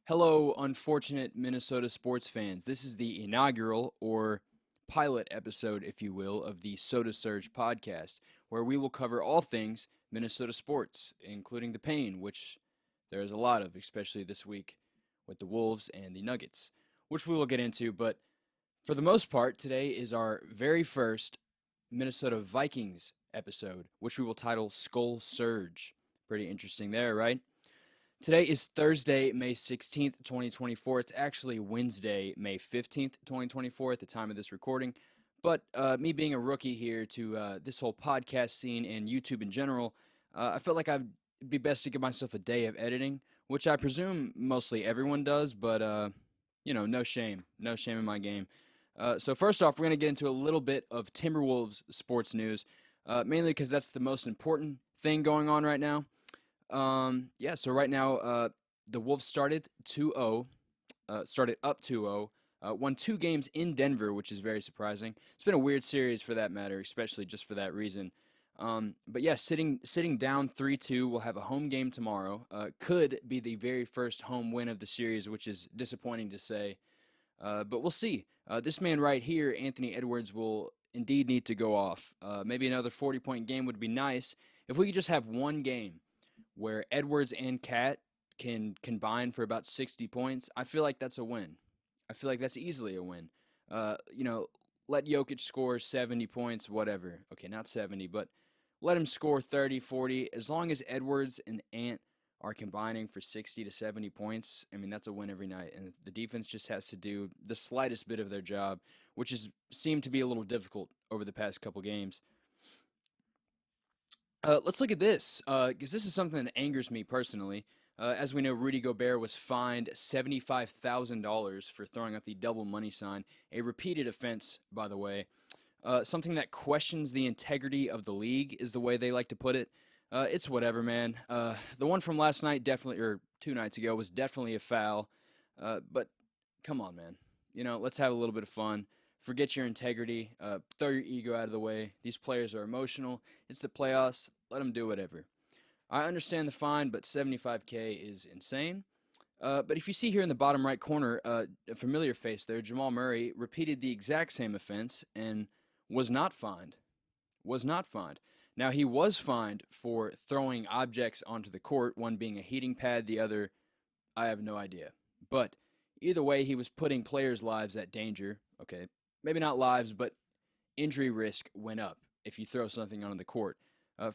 Hello, unfortunate Minnesota sports fans. This is the inaugural or pilot episode, if you will, of the Sota Surge podcast, where we will cover all things Minnesota sports, including the pain, which there is a lot of, especially this week with the Wolves and the Nuggets, which we will get into. But for the most part, today is our very first Minnesota Vikings episode, which we will title Skull Surge. Pretty interesting there, right? Today is Thursday, May 16th, 2024. It's actually Wednesday, May 15th, 2024 at the time of this recording. But me being a rookie here to this whole podcast scene and YouTube in general, I felt like it'd be best to give myself a day of editing, which I presume mostly everyone does, but, no shame. No shame in my game. So first off, we're going to get into a little bit of Timberwolves sports news, mainly because that's the most important thing going on right now. So right now, the Wolves started 2-0, started up 2-0, won two games in Denver, which is very surprising. It's been a weird series for that matter, especially just for that reason. But yeah, sitting down 3-2, we'll have a home game tomorrow. Could be the very first home win of the series, which is disappointing to say. But we'll see. This man right here, Anthony Edwards, will indeed need to go off. Maybe another 40-point game would be nice. If we could just have one game where Edwards and Cat can combine for about 60 points, I feel like that's a win. I feel like that's easily a win. Let Jokic score 70 points, whatever. Okay, not 70, but let him score 30, 40. As long as Edwards and Ant are combining for 60 to 70 points, I mean, that's a win every night. And the defense just has to do the slightest bit of their job, which has seemed to be a little difficult over the past couple games. Let's look at this, because this is something that angers me personally. As we know, Rudy Gobert was fined $75,000 for throwing up the double money sign, a repeated offense, by the way. Something that questions the integrity of the league is the way they like to put it. It's whatever, man. The one from last night, definitely, or 2 nights ago, was definitely a foul. But come on, man. Let's have a little bit of fun. Forget your integrity. Throw your ego out of the way. These players are emotional. It's the playoffs. Let them do whatever. I understand the fine, but 75K is insane. But if you see here in the bottom right corner, a familiar face there, Jamal Murray repeated the exact same offense and was not fined. Was not fined. Now, he was fined for throwing objects onto the court, one being a heating pad, the other, I have no idea. But either way, he was putting players' lives at danger. Okay, maybe not lives, but injury risk went up if you throw something onto the court.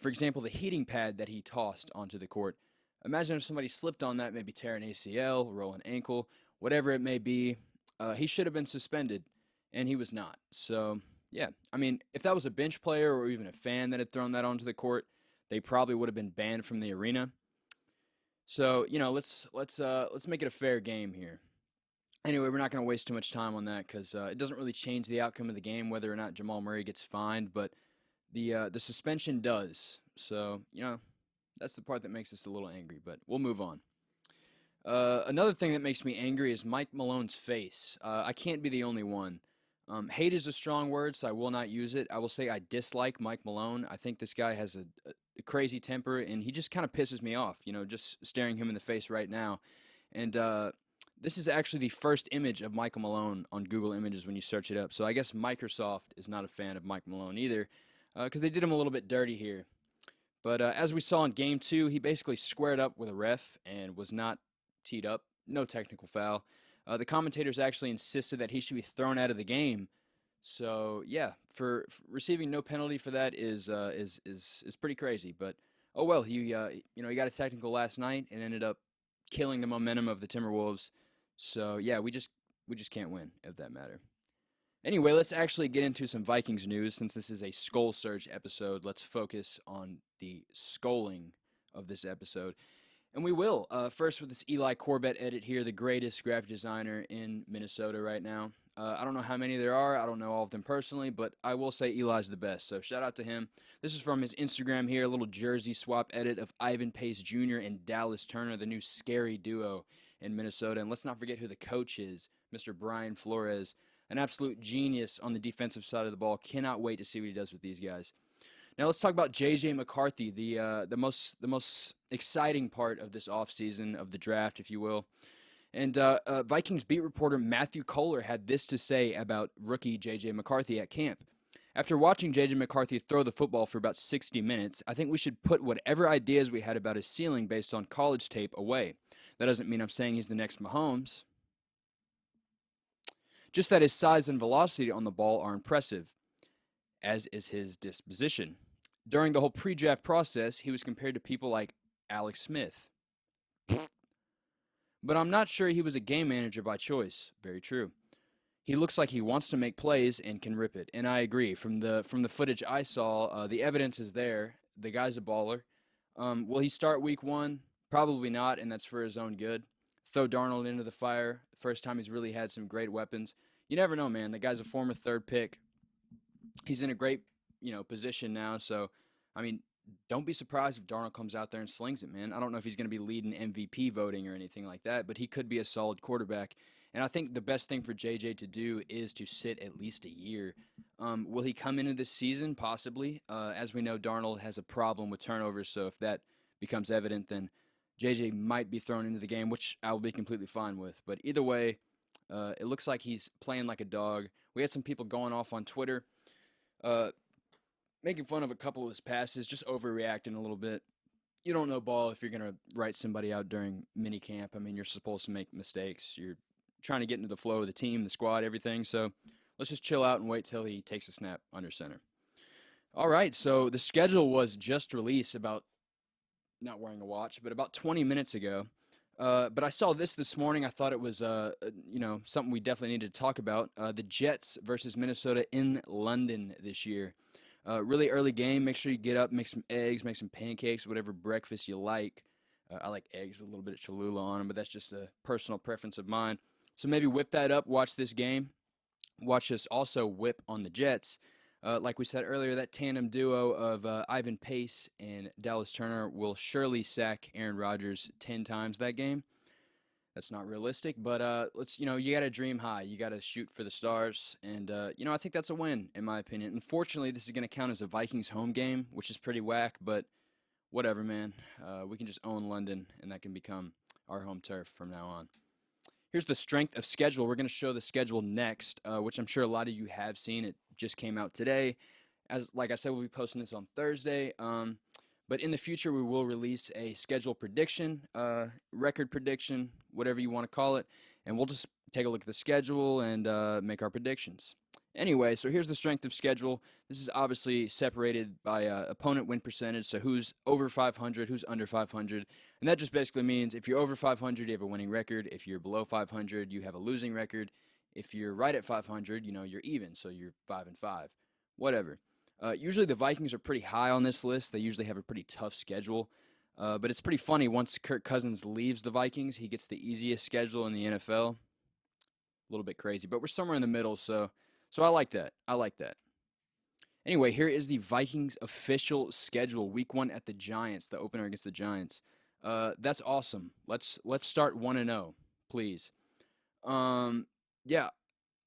For example, the heating pad that he tossed onto the court. Imagine if somebody slipped on that, maybe tear an ACL, roll an ankle, whatever it may be. He should have been suspended, and he was not. So, yeah, I mean, if that was a bench player or even a fan that had thrown that onto the court, they probably would have been banned from the arena. So, let's make it a fair game here. Anyway, we're not going to waste too much time on that because it doesn't really change the outcome of the game whether or not Jamal Murray gets fined, but the suspension does. So, that's the part that makes us a little angry, but we'll move on. Another thing that makes me angry is Mike Malone's face. I can't be the only one. Hate is a strong word, so I will not use it. I will say I dislike Mike Malone. I think this guy has a crazy temper, and he just kind of pisses me off, just staring him in the face right now. And this is actually the first image of Michael Malone on Google Images when you search it up. So I guess Microsoft is not a fan of Mike Malone either, because they did him a little bit dirty here. But as we saw in Game 2, he basically squared up with a ref and was not teed up. No technical foul. The commentators actually insisted that he should be thrown out of the game. So yeah, for receiving no penalty for that is pretty crazy. But oh well, he got a technical last night and ended up killing the momentum of the Timberwolves. So yeah, we just can't win if that matter. Anyway, let's actually get into some Vikings news. Since this is a Skull Surge episode, let's focus on the skulling of this episode. And we will. First with this Eli Corbett edit here, the greatest graphic designer in Minnesota right now. I don't know how many there are. I don't know all of them personally, but I will say Eli's the best. So shout out to him. This is from his Instagram here, a little jersey swap edit of Ivan Pace Jr. and Dallas Turner, the new scary duo in Minnesota. And let's not forget who the coach is, Mr. Brian Flores, an absolute genius on the defensive side of the ball. Cannot wait to see what he does with these guys. Now let's talk about J.J. McCarthy, the most exciting part of this offseason, of the draft, if you will. And Vikings beat reporter Matthew Kohler had this to say about rookie J.J. McCarthy at camp. After watching J.J. McCarthy throw the football for about 60 minutes, I think we should put whatever ideas we had about his ceiling based on college tape away. That doesn't mean I'm saying he's the next Mahomes, just that his size and velocity on the ball are impressive, as is his disposition. During the whole pre draft process, he was compared to people like Alex Smith. But I'm not sure he was a game manager by choice. Very true. He looks like he wants to make plays and can rip it. And I agree. From the footage I saw, the evidence is there. The guy's a baller. Will he start week one? Probably not, and that's for his own good. Throw Darnold into the fire. The first time he's really had some great weapons. You never know, man. The guy's a former third pick. He's in a great, position now. So, I mean, don't be surprised if Darnold comes out there and slings it, man. I don't know if he's going to be leading MVP voting or anything like that, but he could be a solid quarterback. And I think the best thing for JJ to do is to sit at least a year. Will he come into this season? Possibly. As we know, Darnold has a problem with turnovers, so if that becomes evident, then JJ might be thrown into the game, which I will be completely fine with. But either way, it looks like he's playing like a dog. We had some people going off on Twitter, uh, making fun of a couple of his passes, just overreacting a little bit. You don't know ball if you're going to write somebody out during mini camp. I mean, you're supposed to make mistakes. You're trying to get into the flow of the team, the squad, everything. So let's just chill out and wait till he takes a snap under center. All right, so the schedule was just released about, not wearing a watch, but about 20 minutes ago. But I saw this morning. I thought it was, something we definitely needed to talk about. The Jets versus Minnesota in London this year. Really early game. Make sure you get up, make some eggs, make some pancakes, whatever breakfast you like. I like eggs with a little bit of Cholula on them, but that's just a personal preference of mine. So maybe whip that up, watch this game. Watch us also whip on the Jets. Like we said earlier, that tandem duo of Ivan Pace and Dallas Turner will surely sack Aaron Rodgers 10 times that game. That's not realistic, but you got to dream high. You got to shoot for the stars. And, I think that's a win, in my opinion. Unfortunately, this is going to count as a Vikings home game, which is pretty whack, but whatever, man. We can just own London, and that can become our home turf from now on. Here's the strength of schedule. We're going to show the schedule next, which I'm sure a lot of you have seen. It just came out today. Like I said, we'll be posting this on Thursday. But in the future, we will release a schedule prediction, record prediction, whatever you want to call it. And we'll just take a look at the schedule and make our predictions. Anyway, so here's the strength of schedule. This is obviously separated by opponent win percentage, so who's over 500, who's under 500. And that just basically means if you're over 500, you have a winning record. If you're below 500, you have a losing record. If you're right at 500, you're even, so you're 5-5. Whatever. Usually the Vikings are pretty high on this list. They usually have a pretty tough schedule. But it's pretty funny. Once Kirk Cousins leaves the Vikings, he gets the easiest schedule in the NFL. A little bit crazy, but we're somewhere in the middle, so I like that. I like that. Anyway, here is the Vikings official schedule. Week 1 at the Giants, the opener against the Giants. That's awesome. Let's start 1-0, please. Yeah,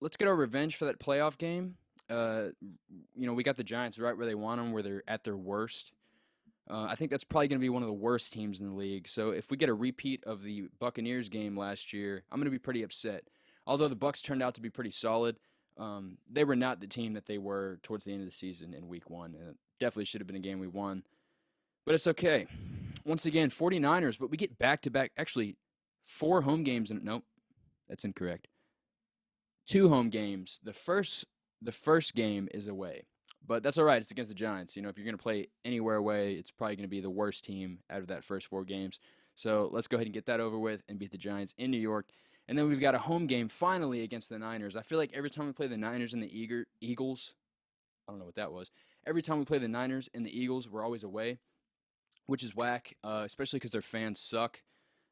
let's get our revenge for that playoff game. We got the Giants right where they want them, where they're at their worst. I think that's probably going to be one of the worst teams in the league. So if we get a repeat of the Buccaneers game last year, I'm going to be pretty upset. Although the Bucs turned out to be pretty solid, they were not the team that they were towards the end of the season in week 1. And it definitely should have been a game we won. But it's okay. Once again, 49ers, but we get back-to-back, actually 4 home games. Nope, that's incorrect. 2 home games. The first game is away. But that's all right. It's against the Giants. If you're going to play anywhere away, it's probably going to be the worst team out of that first 4 games. So let's go ahead and get that over with and beat the Giants in New York. And then we've got a home game finally against the Niners. I feel like every time we play the Niners and the Eagles, I don't know what that was. Every time we play the Niners and the Eagles, we're always away, which is whack, especially because their fans suck.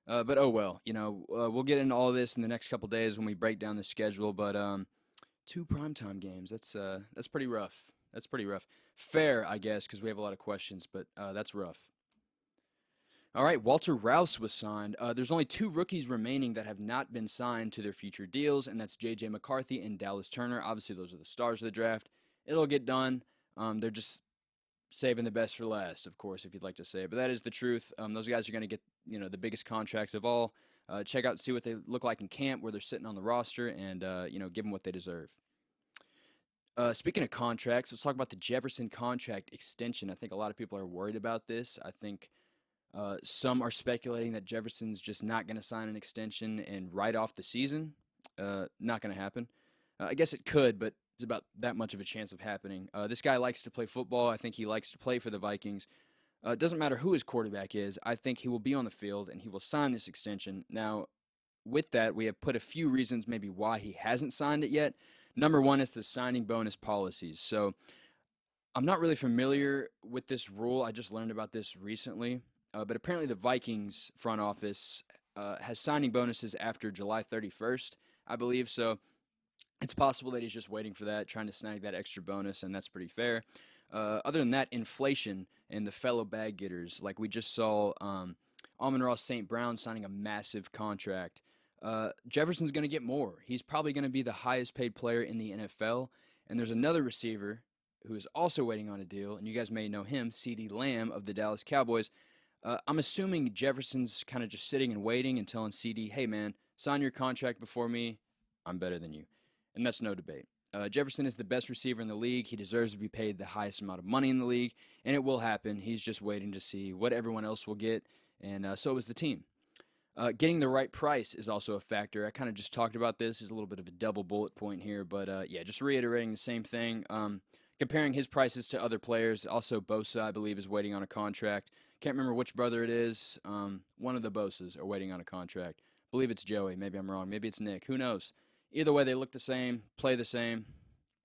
But oh well, we'll get into all of this in the next couple days when we break down the schedule. But 2 primetime games, that's pretty rough. That's pretty rough. Fair, I guess, because we have a lot of questions, but that's rough. All right, Walter Rouse was signed. There's only 2 rookies remaining that have not been signed to their future deals, and that's J.J. McCarthy and Dallas Turner. Obviously, those are the stars of the draft. It'll get done. They're just saving the best for last, of course, if you'd like to say it. But that is the truth. Those guys are going to get, the biggest contracts of all. Check out, see what they look like in camp, where they're sitting on the roster, and give them what they deserve. Speaking of contracts, let's talk about the Jefferson contract extension. I think a lot of people are worried about this. I think some are speculating that Jefferson's just not going to sign an extension and write off the season. Not going to happen. I guess it could, but it's about that much of a chance of happening. This guy likes to play football. I think he likes to play for the Vikings. It doesn't matter who his quarterback is. I think he will be on the field and he will sign this extension. Now, with that, we have put a few reasons maybe why he hasn't signed it yet. Number one is the signing bonus policies. So I'm not really familiar with this rule. I just learned about this recently. But apparently, the Vikings front office has signing bonuses after July 31st, I believe. So it's possible that he's just waiting for that, trying to snag that extra bonus, and that's pretty fair. Other than that, inflation and the fellow bag getters, like we just saw Amon-Ra St. Brown signing a massive contract. Jefferson's going to get more. He's probably going to be the highest paid player in the NFL. And there's another receiver who is also waiting on a deal, and you guys may know him, CeeDee Lamb of the Dallas Cowboys. I'm assuming Jefferson's kind of just sitting and waiting and telling CD, hey, man, sign your contract before me. I'm better than you. And that's no debate. Jefferson is the best receiver in the league. He deserves to be paid the highest amount of money in the league, and it will happen. He's just waiting to see what everyone else will get, and so is the team. Getting the right price is also a factor. I kind of just talked about this. Is a little bit of a double bullet point here, but yeah, just reiterating the same thing. Comparing his prices to other players. Also, Bosa, I believe, is waiting on a contract. Can't remember which brother it is. One of the Bosas are waiting on a contract. I believe it's Joey. Maybe I'm wrong. Maybe it's Nick. Who knows? Either way, they look the same, play the same.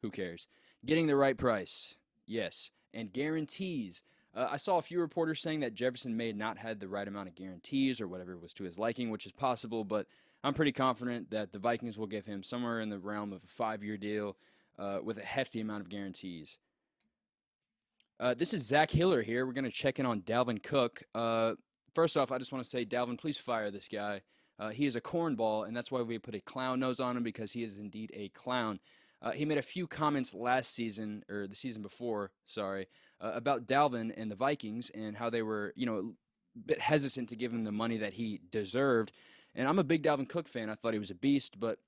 Who cares? Getting the right price. Yes. And guarantees. I saw a few reporters saying that Jefferson may not had the right amount of guarantees or whatever was to his liking, which is possible, but I'm pretty confident that the Vikings will give him somewhere in the realm of a 5-year deal with a hefty amount of guarantees. This is Zach Hiller here. We're going to check in on Dalvin Cook. First off, I just want to say, Dalvin, please fire this guy. He is a cornball, and that's why we put a clown nose on him, because he is indeed a clown. He made a few comments last season, or the season before, sorry, about Dalvin and the Vikings and how they were, a bit hesitant to give him the money that he deserved. And I'm a big Dalvin Cook fan. I thought he was a beast, but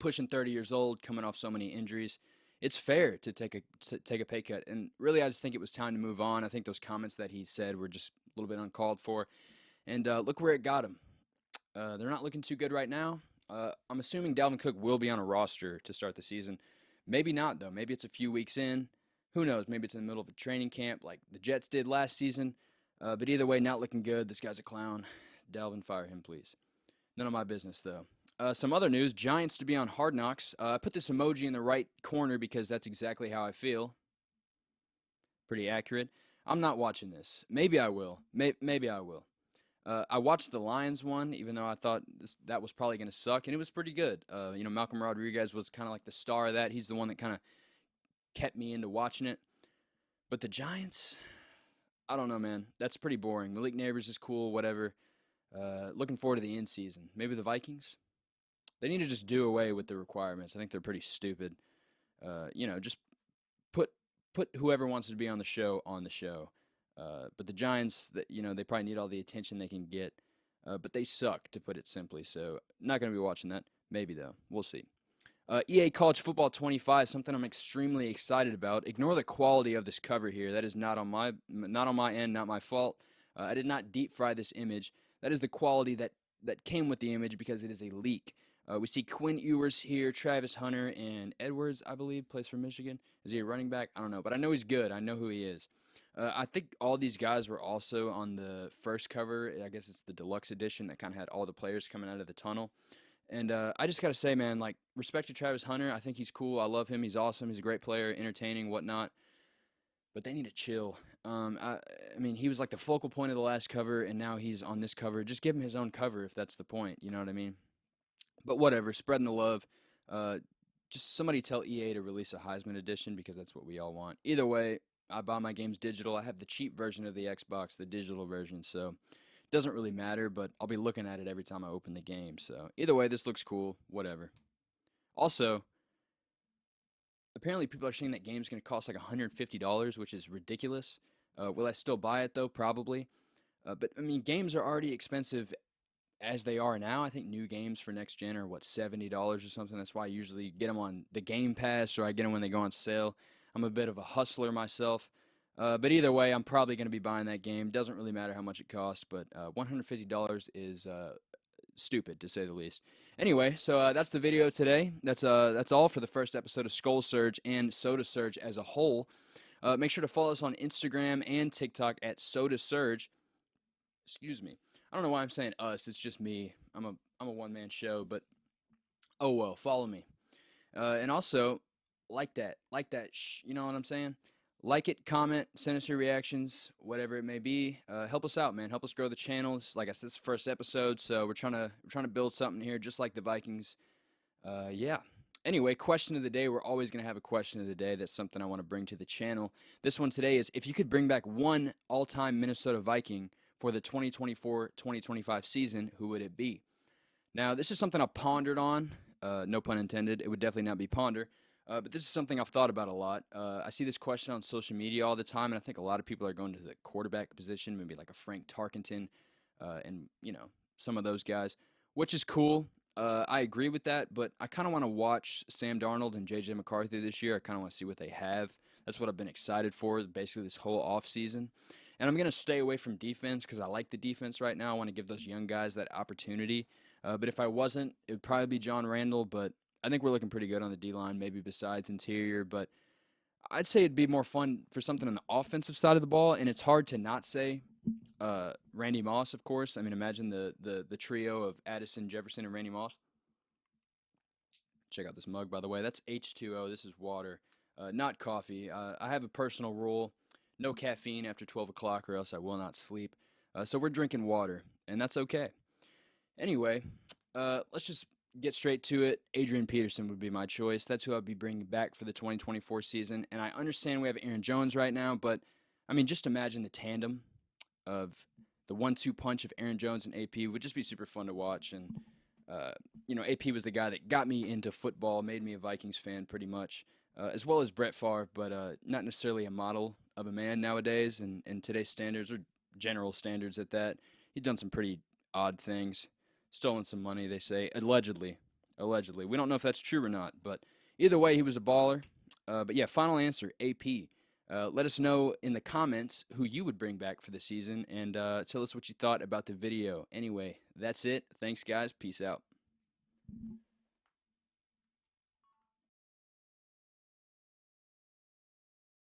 pushing 30 years old, coming off so many injuries, it's fair to take a pay cut. And really, I just think it was time to move on. I think those comments that he said were just a little bit uncalled for. And look where it got him. They're not looking too good right now. I'm assuming Dalvin Cook will be on a roster to start the season. Maybe not, though. Maybe it's a few weeks in. Who knows? Maybe it's in the middle of a training camp like the Jets did last season. But either way, not looking good. This guy's a clown. Dalvin, fire him, please. None of my business, though. Some other news. Giants to be on Hard Knocks. I put this emoji in the right corner because that's exactly how I feel. Pretty accurate. I'm not watching this. Maybe I will. Maybe I will. I watched the Lions one, even though I thought that was probably going to suck, and it was pretty good. Malcolm Rodriguez was kind of like the star of that. He's the one that kind of kept me into watching it. But the Giants, I don't know, man. That's pretty boring. Malik Neighbors is cool, whatever. Looking forward to the end season. Maybe the Vikings? They need to just do away with the requirements. I think they're pretty stupid. Just put whoever wants to be on the show on the show. But the Giants, they probably need all the attention they can get. But they suck, to put it simply. So not going to be watching that. Maybe, though. We'll see. EA College Football 25, something I'm extremely excited about. Ignore the quality of this cover here. That is not on my end, not my fault. I did not deep fry this image. That is the quality that came with the image because it is a leak. We see Quinn Ewers here, Travis Hunter, and Edwards, I believe, plays for Michigan. Is he a running back? I don't know, but I know he's good. I know who he is. I think all these guys were also on the first cover. I guess it's the deluxe edition that kind of had all the players coming out of the tunnel. And I just got to say, man, like, respect to Travis Hunter. I think he's cool. I love him. He's awesome. He's a great player, entertaining, whatnot. But they need to chill. I mean, he was like the focal point of the last cover, and now he's on this cover. Just give him his own cover if that's the point. You know what I mean? But whatever, spreading the love. Just somebody tell EA to release a Heisman edition because that's what we all want. Either way, I buy my games digital. I have the cheap version of the Xbox, the digital version, so it doesn't really matter, but I'll be looking at it every time I open the game. So either way, this looks cool, whatever. Also, apparently people are saying that game's going to cost like $150, which is ridiculous. Will I still buy it, though? Probably. But, I mean, games are already expensive as they are now. I think new games for next gen are what, $70 or something. That's why I usually get them on the Game Pass, or I get them when they go on sale. I'm a bit of a hustler myself. But either way, I'm probably going to be buying that game. Doesn't really matter how much it costs, but $150 is stupid to say the least. Anyway, so that's the video today. That's all for the first episode of Skull Surge and Sota Surge as a whole. Make sure to follow us on Instagram and TikTok at Sota Surge. Excuse me. I don't know why I'm saying us. It's just me. I'm a one man show, but oh well. Follow me. And also like that. You know what I'm saying? Like it, comment, send us your reactions, whatever it may be. Help us out, man. Help us grow the channel. Like I said, it's the first episode, so we're trying to build something here, just like the Vikings. Yeah. Anyway, question of the day. We're always going to have a question of the day. That's something I want to bring to the channel. This one today is, if you could bring back one all-time Minnesota Viking for the 2024-2025 season, who would it be? Now, this is something I pondered on. No pun intended. It would definitely not be ponder. But this is something I've thought about a lot. I see this question on social media all the time, and I think a lot of people are going to the quarterback position, maybe like a Frank Tarkenton, and some of those guys, which is cool. I agree with that, but I kind of want to watch Sam Darnold and J.J. McCarthy this year. I kind of want to see what they have. That's what I've been excited for, basically this whole offseason. And I'm going to stay away from defense because I like the defense right now. I want to give those young guys that opportunity. But if I wasn't, it would probably be John Randall. But I think we're looking pretty good on the D-line, maybe besides interior. But I'd say it'd be more fun for something on the offensive side of the ball. And it's hard to not say Randy Moss, of course. I mean, imagine the trio of Addison, Jefferson, and Randy Moss. Check out this mug, by the way. That's H2O. This is water, not coffee. I have a personal rule: no caffeine after 12 o'clock, or else I will not sleep. So we're drinking water, and that's okay. Anyway, let's just get straight to it. Adrian Peterson would be my choice. That's who I'd be bringing back for the 2024 season. And I understand we have Aaron Jones right now, but I mean, just imagine the tandem of the 1-2 punch of Aaron Jones and AP would just be super fun to watch. And AP was the guy that got me into football, made me a Vikings fan pretty much, as well as Brett Favre, but not necessarily a model of a man nowadays and today's standards, or general standards at that. He's done some pretty odd things, stolen some money, they say, allegedly. Allegedly. We don't know if that's true or not, but either way, he was a baller. But yeah, final answer, AP. Let us know in the comments who you would bring back for the season, and tell us what you thought about the video. Anyway, that's it. Thanks, guys. Peace out.